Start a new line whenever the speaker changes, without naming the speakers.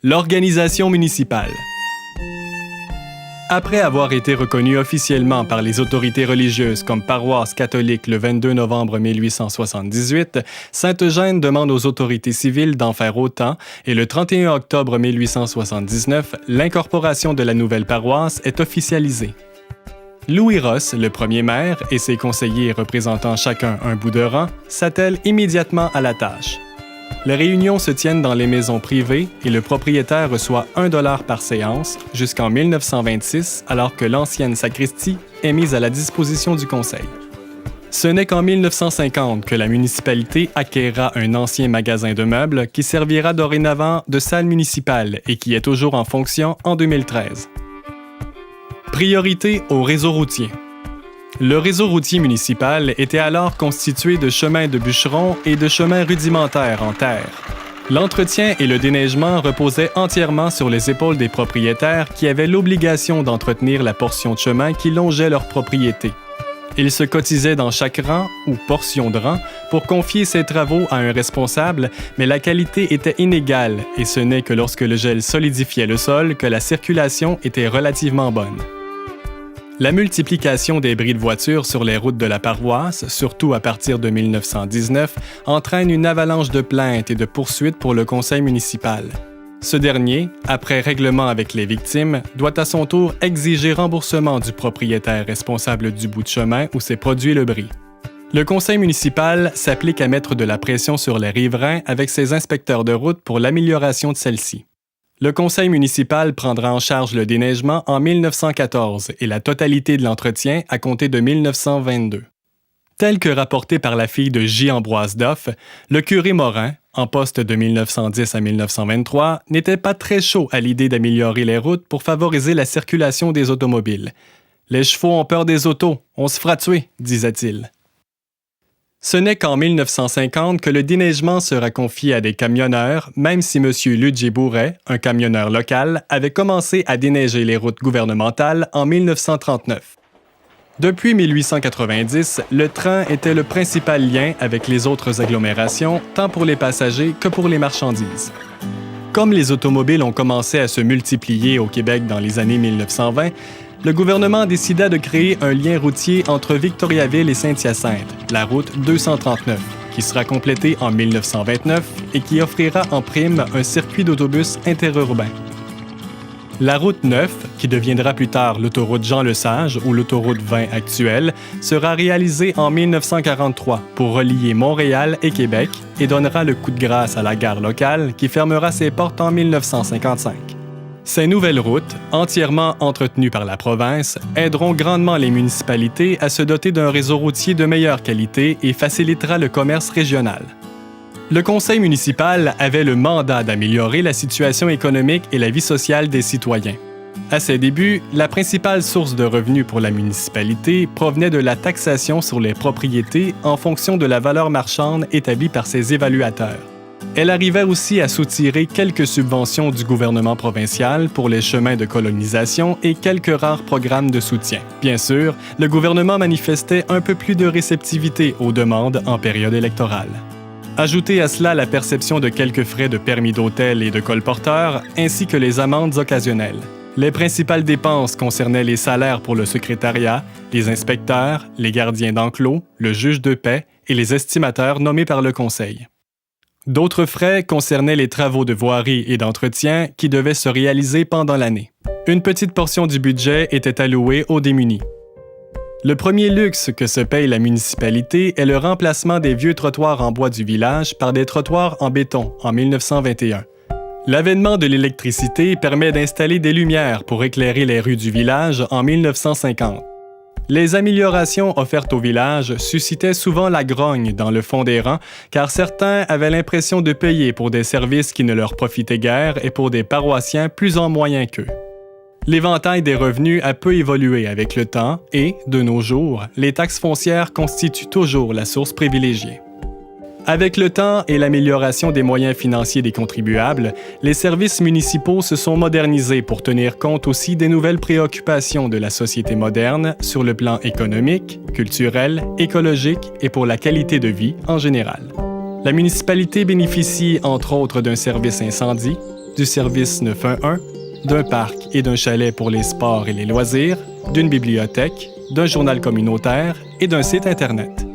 L'organisation municipale. Après avoir été reconnue officiellement par les autorités religieuses comme paroisse catholique le 22 novembre 1878, Sainte-Eugène demande aux autorités civiles d'en faire autant et le 31 octobre 1879, l'incorporation de la nouvelle paroisse est officialisée. Louis Rosse, le premier maire, et ses conseillers représentant chacun un bout de rang, s'attellent immédiatement à la tâche. Les réunions se tiennent dans les maisons privées et le propriétaire reçoit $1 par séance jusqu'en 1926, alors que l'ancienne sacristie est mise à la disposition du conseil. Ce n'est qu'en 1950 que la municipalité acquérera un ancien magasin de meubles qui servira dorénavant de salle municipale et qui est toujours en fonction en 2013. Priorité au réseau routier. Le réseau routier municipal était alors constitué de chemins de bûcherons et de chemins rudimentaires en terre. L'entretien et le déneigement reposaient entièrement sur les épaules des propriétaires qui avaient l'obligation d'entretenir la portion de chemin qui longeait leur propriété. Ils se cotisaient dans chaque rang ou portion de rang pour confier ces travaux à un responsable, mais la qualité était inégale et ce n'est que lorsque le gel solidifiait le sol que la circulation était relativement bonne. La multiplication des bris de voitures sur les routes de la paroisse, surtout à partir de 1919, entraîne une avalanche de plaintes et de poursuites pour le conseil municipal. Ce dernier, après règlement avec les victimes, doit à son tour exiger remboursement du propriétaire responsable du bout de chemin où s'est produit le bris. Le conseil municipal s'applique à mettre de la pression sur les riverains avec ses inspecteurs de route pour l'amélioration de celle-ci. Le conseil municipal prendra en charge le déneigement en 1914 et la totalité de l'entretien à compter de 1922. Tel que rapporté par la fille de J. Ambroise Doff, le curé Morin, en poste de 1910 à 1923, n'était pas très chaud à l'idée d'améliorer les routes pour favoriser la circulation des automobiles. « Les chevaux ont peur des autos, on se fera tuer », disait-il. Ce n'est qu'en 1950 que le déneigement sera confié à des camionneurs, même si M. Ludger Bourret, un camionneur local, avait commencé à déneiger les routes gouvernementales en 1939. Depuis 1890, le train était le principal lien avec les autres agglomérations, tant pour les passagers que pour les marchandises. Comme les automobiles ont commencé à se multiplier au Québec dans les années 1920, le gouvernement décida de créer un lien routier entre Victoriaville et Saint-Hyacinthe, la route 239, qui sera complétée en 1929 et qui offrira en prime un circuit d'autobus interurbain. La route 9, qui deviendra plus tard l'autoroute Jean-Lesage ou l'autoroute 20 actuelle, sera réalisée en 1943 pour relier Montréal et Québec et donnera le coup de grâce à la gare locale qui fermera ses portes en 1955. Ces nouvelles routes, entièrement entretenues par la province, aideront grandement les municipalités à se doter d'un réseau routier de meilleure qualité et facilitera le commerce régional. Le conseil municipal avait le mandat d'améliorer la situation économique et la vie sociale des citoyens. À ses débuts, la principale source de revenus pour la municipalité provenait de la taxation sur les propriétés en fonction de la valeur marchande établie par ses évaluateurs. Elle arrivait aussi à soutirer quelques subventions du gouvernement provincial pour les chemins de colonisation et quelques rares programmes de soutien. Bien sûr, le gouvernement manifestait un peu plus de réceptivité aux demandes en période électorale. Ajoutez à cela la perception de quelques frais de permis d'hôtel et de colporteur, ainsi que les amendes occasionnelles. Les principales dépenses concernaient les salaires pour le secrétariat, les inspecteurs, les gardiens d'enclos, le juge de paix et les estimateurs nommés par le conseil. D'autres frais concernaient les travaux de voirie et d'entretien qui devaient se réaliser pendant l'année. Une petite portion du budget était allouée aux démunis. Le premier luxe que se paye la municipalité est le remplacement des vieux trottoirs en bois du village par des trottoirs en béton en 1921. L'avènement de l'électricité permet d'installer des lumières pour éclairer les rues du village en 1950. Les améliorations offertes au village suscitaient souvent la grogne dans le fond des rangs, car certains avaient l'impression de payer pour des services qui ne leur profitaient guère et pour des paroissiens plus en moyen qu'eux. L'éventail des revenus a peu évolué avec le temps et, de nos jours, les taxes foncières constituent toujours la source privilégiée. Avec le temps et l'amélioration des moyens financiers des contribuables, les services municipaux se sont modernisés pour tenir compte aussi des nouvelles préoccupations de la société moderne sur le plan économique, culturel, écologique et pour la qualité de vie en général. La municipalité bénéficie entre autres d'un service incendie, du service 911, d'un parc et d'un chalet pour les sports et les loisirs, d'une bibliothèque, d'un journal communautaire et d'un site Internet.